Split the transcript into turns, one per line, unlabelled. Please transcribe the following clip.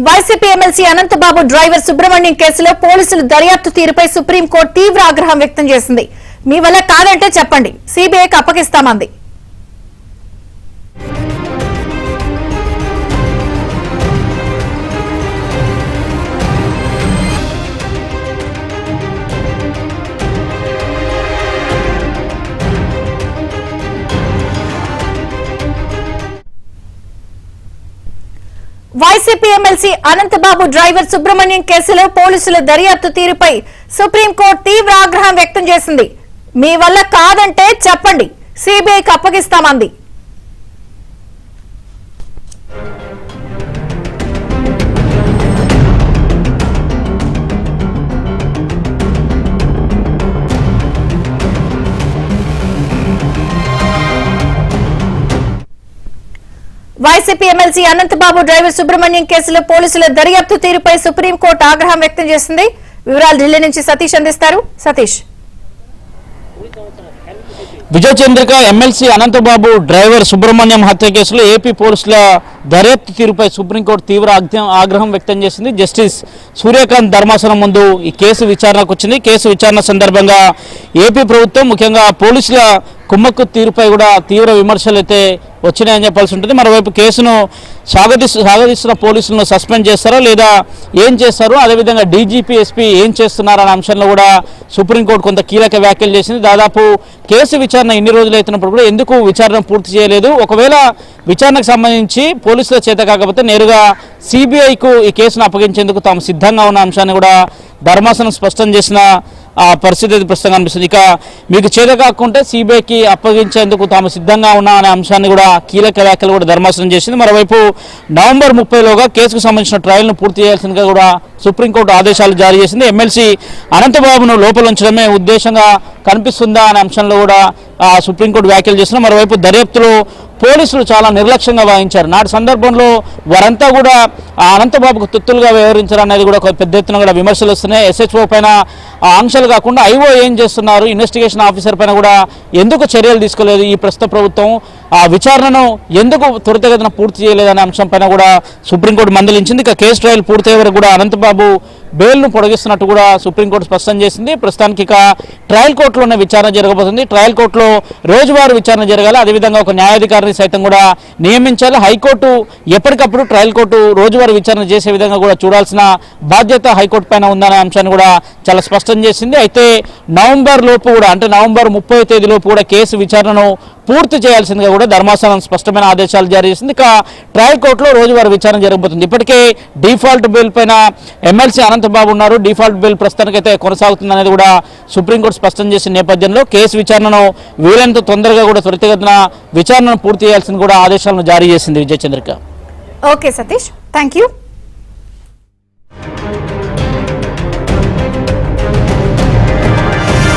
YCP MLC Anantababu driver Subrahmanyam కేసులో పోలీసులు దర్యాప్తు తీరుపై సుప్రీంకోర్టు తీవ్ర ఆగ్రహం వ్యక్తం చేసింది. మీ వల్ల కాదంటే చెప్పండి, సిబిఐకి అప్పగిస్తామంది. వైసీపీ ఎమ్మెల్సీ అనంతబాబు డ్రైవర్ సుబ్రహ్మణ్యం కేసులో పోలీసుల దర్యాప్తు తీరుపై సుప్రీంకోర్టు తీవ్ర ఆగ్రహం వ్యక్తం చేసింది. మీ వల్ల కాదంటే చెప్పండి, సిబిఐకి అప్పగిస్తామంది. వైసీపీ ఎమ్మెల్సీ అనంతబాబు డ్రైవర్ సుబ్రహ్మణ్యం కేసులో పోలీసుల దర్యాప్తు తీరుపై సుప్రీంకోర్టు ఆగ్రహం వ్యక్తం చేసింది. వివరాలు ఢిల్లీ నుంచి సతీష్ అందిస్తారు. సతీష్.
విజయ్ చంద్రిక ఎమ్మెల్సీ అనంతబాబు డ్రైవర్ సుబ్రహ్మణ్యం హత్య కేసులో ఏపీ పోలీసుల దర్యాప్తు తీరుపై సుప్రీంకోర్టు తీవ్ర ఆగ్రహం వ్యక్తం చేసింది. జస్టిస్ సూర్యకాంత్ ధర్మాసనం ముందు ఈ కేసు విచారణకు వచ్చింది. కేసు విచారణ సందర్భంగా ఏపీ ప్రభుత్వం ముఖ్యంగా పోలీసుల కుమ్మక్కు తీరుపై కూడా తీవ్ర విమర్శలు అయితే వచ్చినాయని చెప్పాల్సి ఉంటుంది. మరోవైపు కేసును సాగదీస్తున్న పోలీసులను సస్పెండ్ చేస్తారా లేదా ఏం చేస్తారు, అదేవిధంగా డీజీపీ ఎస్పీ ఏం చేస్తున్నారనే అంశంలో కూడా సుప్రీంకోర్టు కొంత కీలక వ్యాఖ్యలు చేసింది. దాదాపు కేసు విచారణ ఇన్ని రోజులు అవుతున్నప్పుడు కూడా ఎందుకు విచారణ పూర్తి చేయలేదు, ఒకవేళ విచారణకు సంబంధించి పోలీసుల చేత కాకపోతే నేరుగా సిబిఐకు ఈ కేసును అప్పగించేందుకు తాము సిద్ధంగా ఉన్న అంశాన్ని కూడా ధర్మాసనం స్పష్టం చేసిన ఆ పరిస్థితి ప్రస్తుతం కనిపిస్తుంది. ఇక మీకు చేత కాకుంటే సిబిఐకి అప్పగించేందుకు తాము సిద్ధంగా ఉన్నా అనే అంశాన్ని కూడా కీలక వ్యాఖ్యలు కూడా ధర్మాసనం చేసింది. మరోవైపు నవంబర్ 30లోగా కేసుకు సంబంధించిన ట్రయల్ను పూర్తి చేయాల్సిందిగా కూడా సుప్రీంకోర్టు ఆదేశాలు జారీ చేసింది. ఎమ్మెల్సీ అనంతబాబును లోపల ఉంచడమే ఉద్దేశంగా కనిపిస్తుందా అనే అంశంలో కూడా సుప్రీంకోర్టు వ్యాఖ్యలు చేస్తున్నారు. మరోవైపు దర్యాప్తులో పోలీసులు చాలా నిర్లక్ష్యంగా వహించారు. నాటి సందర్భంలో వారంతా కూడా అనంతబాబుకు తొత్తులుగా వ్యవహరించారు అనేది కూడా పెద్ద ఎత్తున కూడా విమర్శలు వస్తున్నాయి. ఎస్హెచ్ఓ పైన ఆంక్షలు కాకుండా ఐఓ ఏం చేస్తున్నారు, ఇన్వెస్టిగేషన్ ఆఫీసర్ పైన కూడా ఎందుకు చర్యలు తీసుకోలేదు, ఈ ప్రస్తుత ప్రభుత్వం ఆ విచారణను ఎందుకు త్వరితగతిన పూర్తి చేయలేదనే అంశం పైన కూడా సుప్రీంకోర్టు మందలించింది. ఇక కేసు ట్రయల్ పూర్తయ్యే వరకు కూడా అనంతబాబు బెయిల్ను పొడిగిస్తున్నట్టు కూడా సుప్రీంకోర్టు స్పష్టం చేసింది. ప్రస్తుతానికి ఇక ట్రయల్ కోర్టులోనే విచారణ జరగబోతుంది. ట్రయల్ కోర్టులో రోజువారీ విచారణ జరగాలి, అదేవిధంగా ఒక న్యాయాధికారిని సైతం కూడా నియమించాలి. హైకోర్టు ఎప్పటికప్పుడు ట్రయల్ కోర్టు రోజువారీ విచారణ చేసే విధంగా కూడా చూడాల్సిన బాధ్యత హైకోర్టు పైన ఉందనే అంశాన్ని కూడా చాలా స్పష్టం చేసింది. అయితే నవంబర్ లోపు కూడా అంటే నవంబర్ 30వ తేదీలోపు కూడా కేసు విచారణను పూర్తి చేయాల్సిందిగా కూడా ధర్మాసనం స్పష్టమైన ఆదేశాలు జారీ చేసింది. ఇక ట్రయల్ కోర్టులో రోజువారీ విచారణ జరగబోతుంది. ఇప్పటికే డిఫాల్ట్ బెయిల్ పైన ఎమ్మెల్సీ అనంతబాబు ఉన్నారు. డిఫాల్ట్ బెయిల్ ప్రస్తుతానికైతే కొనసాగుతుంది అనేది కూడా సుప్రీంకోర్టు స్పష్టం చేసిన నేపథ్యంలో కేసు విచారణను వీలైనంత తొందరగా కూడా త్వరితగతిన విచారణను పూర్తి చేయాల్సింది కూడా ఆదేశాలను జారీ చేసింది. Vijay Chandrika.
Okay Satish, thank you.